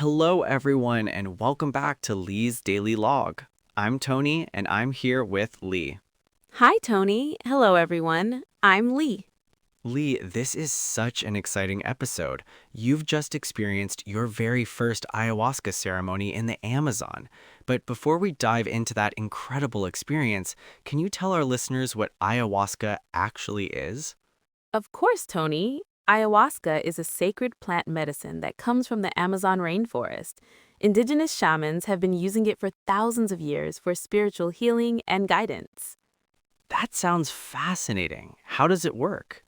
Hello, everyone, and welcome back to Lee's Daily Log. I'm Tony, and I'm here with Lee. Hi, Tony. Hello, everyone. I'm Lee. Lee, this is such an exciting episode. You've just experienced your very first ayahuasca ceremony in the Amazon. But before we dive into that incredible experience, can you tell our listeners what ayahuasca actually is? Of course, Tony. Ayahuasca is a sacred plant medicine that comes from the Amazon rainforest. Indigenous shamans have been using it for thousands of years for spiritual healing and guidance. That sounds fascinating. How does it work?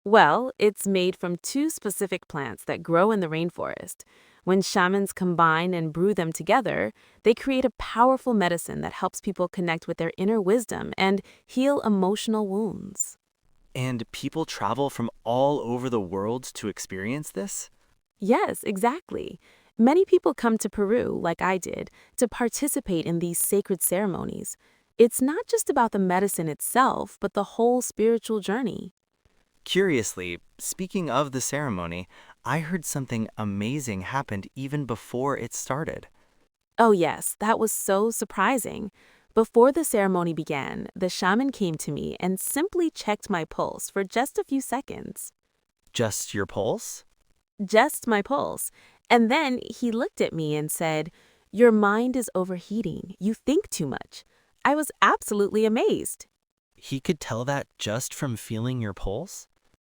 Well, it's made from two specific plants that grow in the rainforest. When shamans combine and brew them together, they create a powerful medicine that helps people connect with their inner wisdom and heal emotional wounds. And people travel from all over the world to experience this? Yes, exactly. Many people come to Peru, like I did, to participate in these sacred ceremonies. It's not just about the medicine itself, but the whole spiritual journey. Curiously, speaking of the ceremony, I heard something amazing happened even before it started. Oh, yes, that was so surprising. Before the ceremony began, the shaman came to me and simply checked my pulse for just a few seconds. Just your pulse? Just my pulse. And then he looked at me and said, "Your mind is overheating. You think too much." I was absolutely amazed. He could tell that just from feeling your pulse?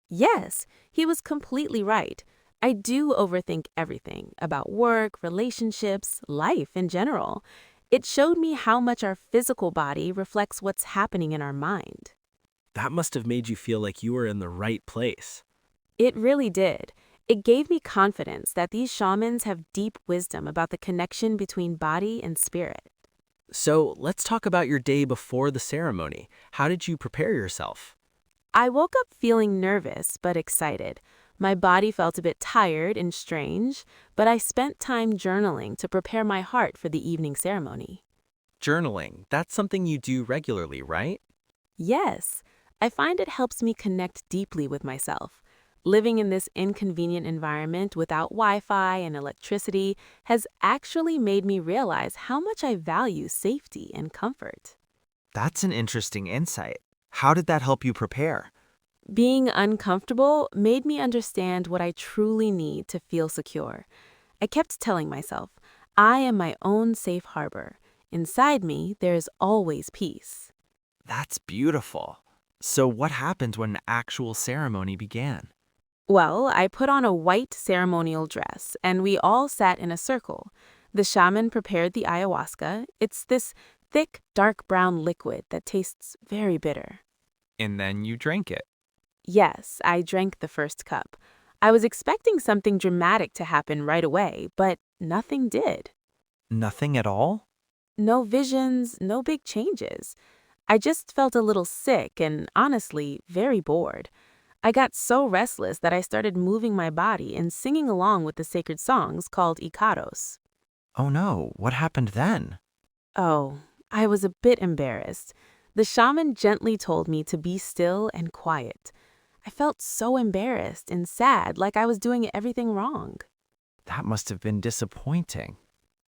Yes, he was completely right. I do overthink everything about work, relationships, life in general. It showed me how much our physical body reflects what's happening in our mind. That must have made you feel like you were in the right place. It really did. It gave me confidence that these shamans have deep wisdom about the connection between body and spirit. So let's talk about your day before the ceremony. How did you prepare yourself? I woke up feeling nervous but excited. My body felt a bit tired and strange, but I spent time journaling to prepare my heart for the evening ceremony. Journaling, that's something you do regularly, right? Yes, I find it helps me connect deeply with myself. Living in this inconvenient environment without Wi-Fi and electricity has actually made me realize how much I value safety and comfort. That's an interesting insight. How did that help you prepare? Being uncomfortable made me understand what I truly need to feel secure. I kept telling myself, I am my own safe harbor. Inside me, there is always peace. That's beautiful. So what happened when the actual ceremony began? Well, I put on a white ceremonial dress, and we all sat in a circle. The shaman prepared the ayahuasca. It's this thick, dark brown liquid that tastes very bitter. And then you drank it. Yes, I drank the first cup. I was expecting something dramatic to happen right away, but nothing did. Nothing at all? No visions, no big changes. I just felt a little sick and, honestly, very bored. I got so restless that I started moving my body and singing along with the sacred songs called Icaros. Oh no, what happened then? Oh, I was a bit embarrassed. The shaman gently told me to be still and quiet. I felt so embarrassed and sad, like I was doing everything wrong. That must have been disappointing.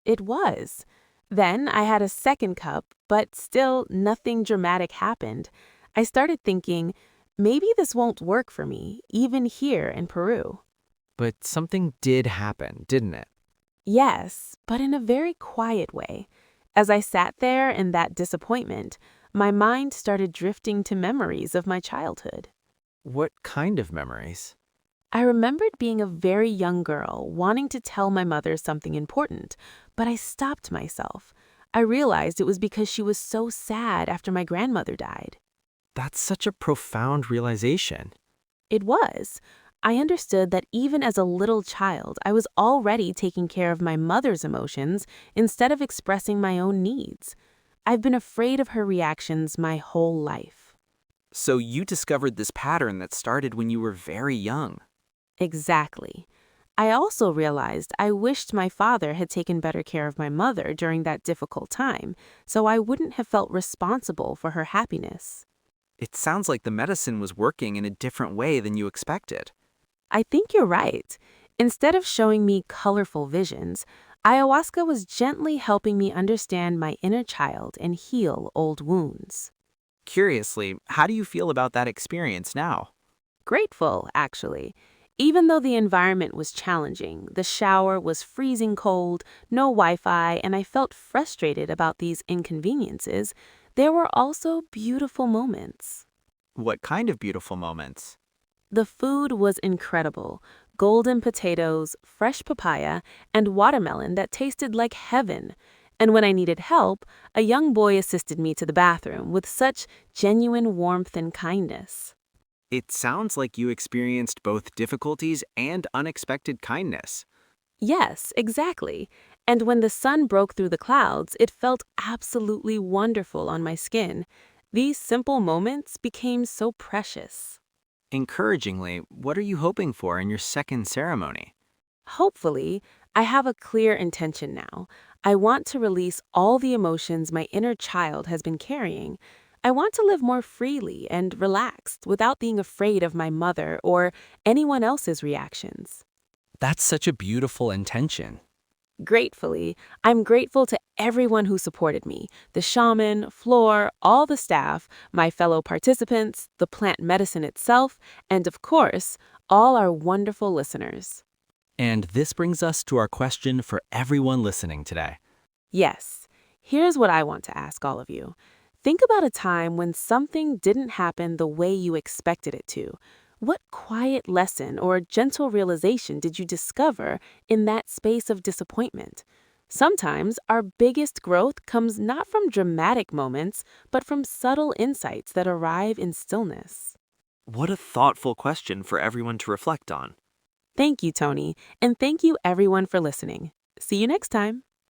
It was. Then I had a second cup, but still nothing dramatic happened. I started thinking, maybe this won't work for me, even here in Peru. But something did happen, didn't it? Yes, but in a very quiet way. As I sat there in that disappointment, my mind started drifting to memories of my childhood. What kind of memories? I remembered being a very young girl, wanting to tell my mother something important, but I stopped myself. I realized it was because she was so sad after my grandmother died. That's such a profound realization. It was. I understood that even as a little child, I was already taking care of my mother's emotions instead of expressing my own needs. I've been afraid of her reactions my whole life. So you discovered this pattern that started when you were very young. Exactly. I also realized I wished my father had taken better care of my mother during that difficult time, so I wouldn't have felt responsible for her happiness. It sounds like the medicine was working in a different way than you expected. I think you're right. Instead of showing me colorful visions, ayahuasca was gently helping me understand my inner child and heal old wounds. Curiously, how do you feel about that experience now? Grateful, actually. Even though the environment was challenging, the shower was freezing cold, no Wi Fi, and I felt frustrated about these inconveniences, there were also beautiful moments. What kind of beautiful moments? The food was incredible: golden potatoes, fresh papaya, and watermelon that tasted like heaven. And when I needed help, a young boy assisted me to the bathroom with such genuine warmth and kindness. It sounds like you experienced both difficulties and unexpected kindness. Yes, exactly. And when the sun broke through the clouds, it felt absolutely wonderful on my skin. These simple moments became so precious. Encouragingly, what are you hoping for in your second ceremony? Hopefully, I have a clear intention now. I want to release all the emotions my inner child has been carrying. I want to live more freely and relaxed without being afraid of my mother or anyone else's reactions. That's such a beautiful intention. Gratefully, I'm grateful to everyone who supported me: the shaman, floor, all the staff, my fellow participants, the plant medicine itself, and of course, all our wonderful listeners. And this brings us to our question for everyone listening today. Yes, here's what I want to ask all of you. Think about a time when something didn't happen the way you expected it to. What quiet lesson or gentle realization did you discover in that space of disappointment? Sometimes our biggest growth comes not from dramatic moments, but from subtle insights that arrive in stillness. What a thoughtful question for everyone to reflect on. Thank you, Tony, and thank you everyone for listening. See you next time.